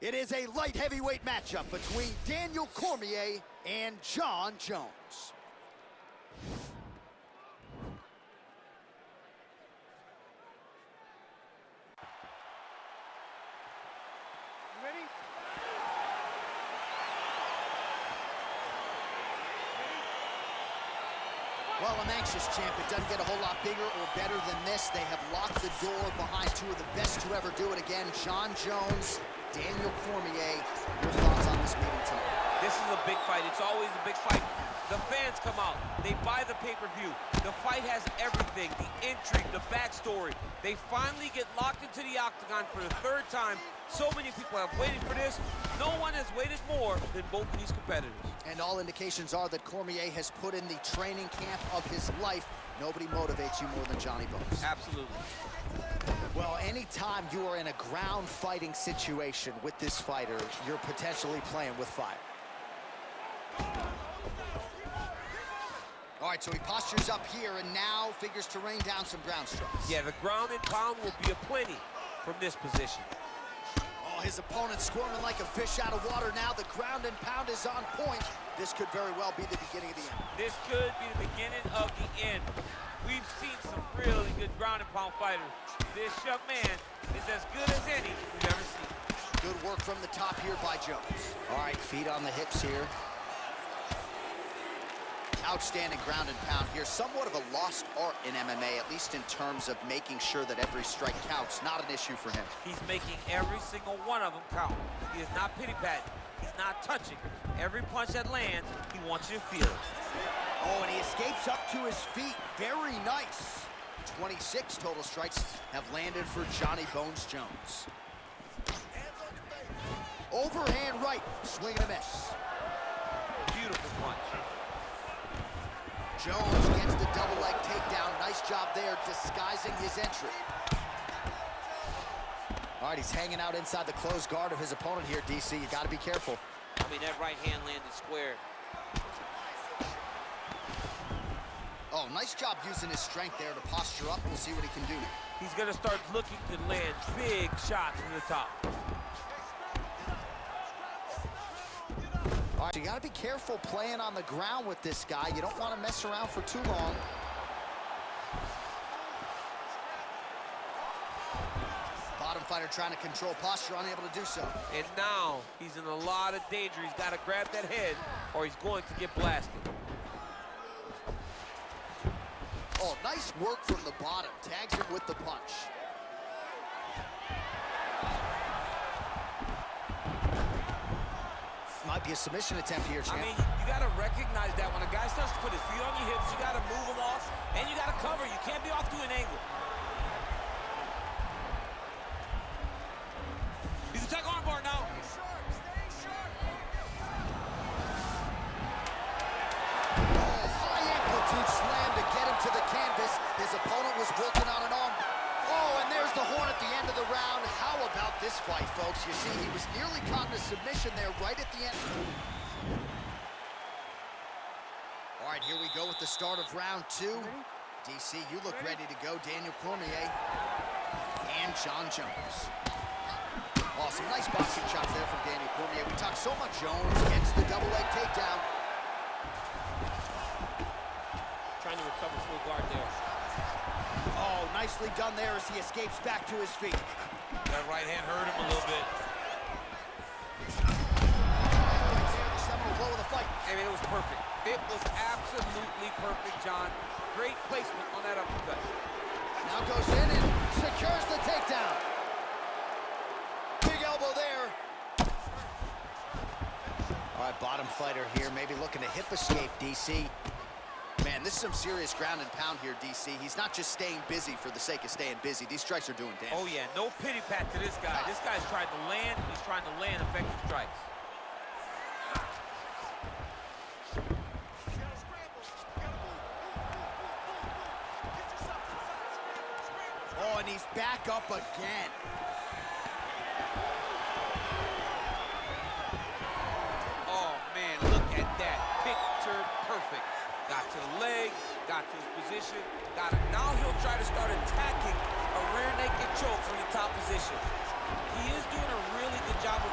It is a light heavyweight matchup between Daniel Cormier and Jon Jones. Ready? Well, I'm anxious, champ. It doesn't get a whole lot bigger or better than this. They have locked the door behind two of the best to ever do it again. Jon Jones, Daniel Cormier. Your thoughts on this meeting tonight? This is a big fight. It's always a big fight. The fans come out. They buy the pay-per-view. The fight has everything. The intrigue, the backstory. They finally get locked into the octagon for the third time. So many people have waited for this. No one has waited more than both of these competitors. And all indications are that Cormier has put in the training camp of his life. Nobody motivates you more than Johnny Bones. Absolutely. Well, anytime you are in a ground fighting situation with this fighter, you're potentially playing with fire. All right, so he postures up here and now figures to rain down some ground strikes. Yeah, the ground and pound will be aplenty from this position. Oh, his opponent squirming like a fish out of water now. The ground and pound is on point. This could very well be the beginning of the end. This could be the beginning of the end. We've seen some really good ground and pound fighters. This young man is as good as any we've ever seen. Good work from the top here by Jones. All right, feet on the hips here. Outstanding ground and pound here. Somewhat of a lost art in MMA, at least in terms of making sure that every strike counts. Not an issue for him. He's making every single one of them count. He is not pity-patting. He's not touching. Every punch that lands, he wants you to feel it. Oh, and he escapes up to his feet. Very nice. 26 total strikes have landed for Johnny Bones Jones. Overhand right, swing and a miss. Beautiful punch. Jones gets the double leg takedown. Nice job there, disguising his entry. All right, he's hanging out inside the closed guard of his opponent here, DC. You got to be careful. I mean, that right hand landed square. Oh, nice job using his strength there to posture up. We'll see what he can do. He's going to start looking to land big shots from the top. All right, you got to be careful playing on the ground with this guy. You don't want to mess around for too long. Bottom fighter trying to control posture, unable to do so. And now he's in a lot of danger. He's got to grab that head or he's going to get blasted. Oh, nice work from the bottom. Tags him with the punch. Might be a submission attempt here, champ. I mean, you got to recognize that when a guy starts to put his feet on your hips, you got to move him off, and you got to cover. You can't be off to an angle. He's attacking armbar now. Oh, high amplitude slam to get him to the canvas. His opponent was working on an arm. Oh, and there's the horn at the end of the round. How about this fight, folks? You see, he was nearly caught in a submission there right at the end. All right, here we go with the start of round two. DC, you look ready to go. Daniel Cormier and Jon Jones. Oh, some nice boxing shots there from Daniel Cormier. We talked so much. Jones gets the double leg takedown. Trying to recover full guard there. Oh, nicely done there as he escapes back to his feet. That right hand hurt him a little bit. The seminal blow of the fight. I mean, it was perfect. It was absolutely perfect, John. Great placement on that uppercut. Now goes in and secures the takedown. Big elbow there. All right, bottom fighter here, maybe looking to hip escape, DC. Man, this is some serious ground and pound here, DC. He's not just staying busy for the sake of staying busy. These strikes are doing damage. Oh, yeah, no pity pat to this guy. This guy's trying to land. He's trying to land effective strikes. Oh, and he's back up again. Oh, man, look at that. Picture perfect. Got to the leg, got to his position, got it. Now he'll try to start attacking a rear naked choke from the top position. He is doing a really good job of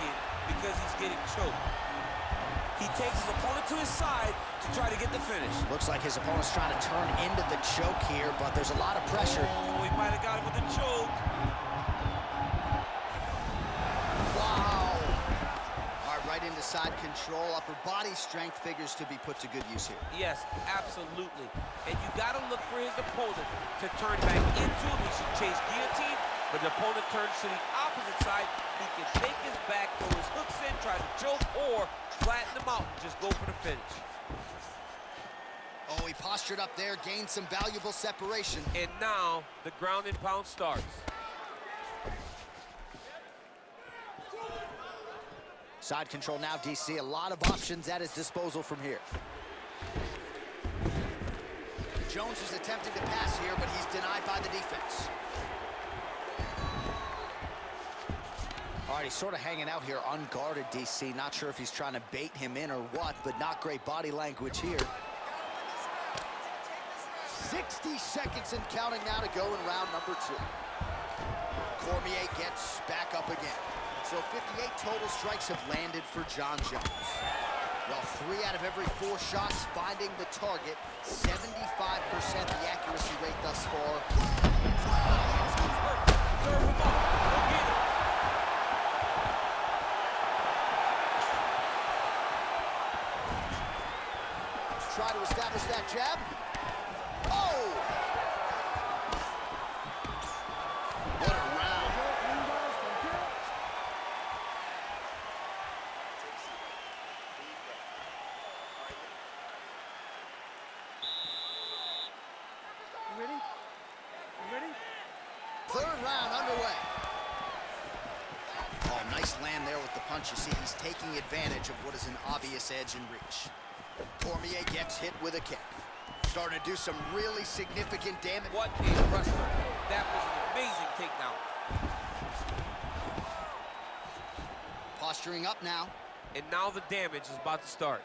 panicking because he's getting choked. He takes his opponent to his side to try to get the finish. Looks like his opponent's trying to turn into the choke here, but there's a lot of pressure. Oh, he might have got him with a choke. Wow. All right, right into side control. Upper body strength figures to be put to good use here. Yes, absolutely. And you got to look for his opponent to turn back into him. He should chase guillotine, but the opponent turns to the opposite side. He can take his back, throw his hooks in, try to choke, or flatten him out and just go for the finish. Oh, he postured up there, gained some valuable separation. And now the ground and pound starts. Side control now, DC. A lot of options at his disposal from here. Jones is attempting to pass here, but he's denied by the defense. All right, he's sort of hanging out here unguarded, DC. Not sure if he's trying to bait him in or what, but not great body language here. 60 seconds and counting now to go in round number 2. Cormier gets back up again. So 58 total strikes have landed for Jon Jones. Well, 3 out of every 4 shots finding the target. 75% the accuracy rate thus far. Serve him up. Go get him. Try to establish that jab. Oh! What a round. You ready? You ready? 3rd round underway. Oh, nice land there with the punch. You see, he's taking advantage of what is an obvious edge in reach. Cormier gets hit with a kick. Starting to do some really significant damage. What a wrestler. That was an amazing takedown. Posturing up now. And now the damage is about to start.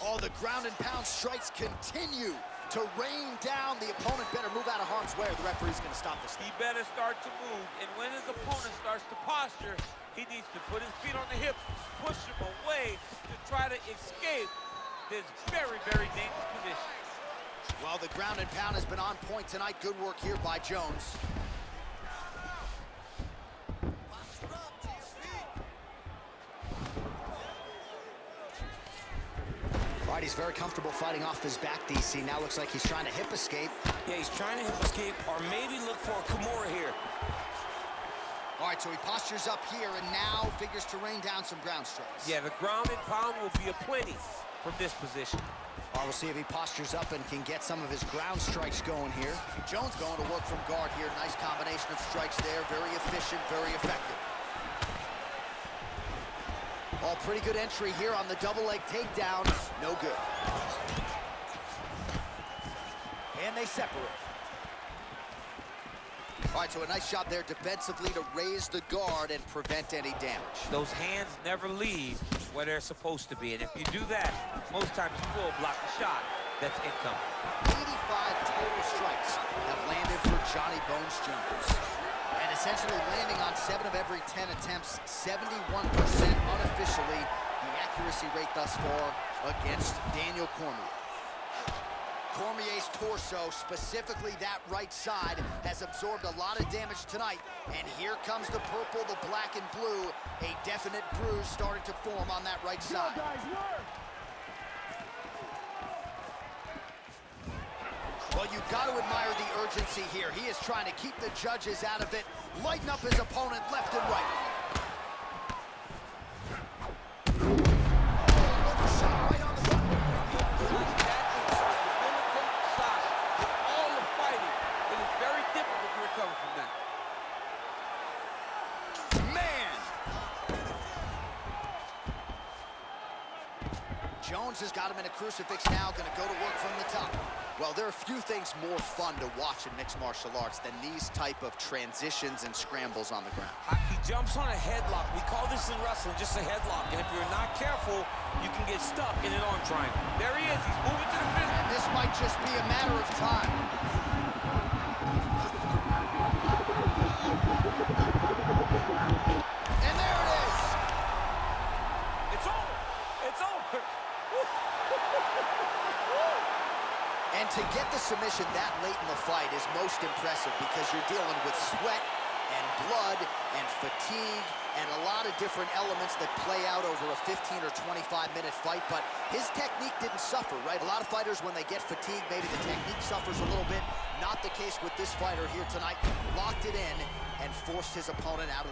Oh, the ground and pound strikes continue to rain down. The opponent better move out of harm's way or the referee's going to stop this thing. He better start to move, and when his opponent starts to posture, he needs to put his feet on the hips, push him away to try to escape this very, very dangerous position. Well, the ground and pound has been on point tonight. Good work here by Jones. All right, he's very comfortable fighting off his back, DC. Now looks like he's trying to hip escape. Yeah, he's trying to hip escape or maybe look for a Cormier here. All right, so he postures up here and now figures to rain down some ground strikes. Yeah, the ground and pound will be aplenty from this position. All right, we'll see if he postures up and can get some of his ground strikes going here. Jones going to work from guard here. Nice combination of strikes there. Very efficient, very effective. Oh, pretty good entry here on the double leg takedown. No good. And they separate. All right, so a nice job there defensively to raise the guard and prevent any damage. Those hands never leave where they're supposed to be, and if you do that, most times you will block the shot that's incoming. 85 total strikes have landed for Johnny Bones Jones. And essentially landing on 7 of every 10 attempts, 71% unofficially, the accuracy rate thus far against Daniel Cormier. Cormier's torso, specifically that right side, has absorbed a lot of damage tonight. And here comes the purple, the black and blue. A definite bruise starting to form on that right side. Go, guys, work! Well, you've got to admire the urgency here. He is trying to keep the judges out of it, lighten up his opponent left and right. Shot right on the button. All the fighting, it is very difficult to recover from that. Man! Jones has got him in a crucifix now, going to go to work from the top. Well, there are few things more fun to watch in mixed martial arts than these type of transitions and scrambles on the ground. He jumps on a headlock. We call this in wrestling just a headlock. And if you're not careful, you can get stuck in an arm triangle. There he is. He's moving to the finish. And this might just be a matter of time. And to get the submission that late in the fight is most impressive because you're dealing with sweat and blood and fatigue and a lot of different elements that play out over a 15 or 25-minute fight, but his technique didn't suffer, right? A lot of fighters, when they get fatigued, maybe the technique suffers a little bit. Not the case with this fighter here tonight. Locked it in and forced his opponent out of the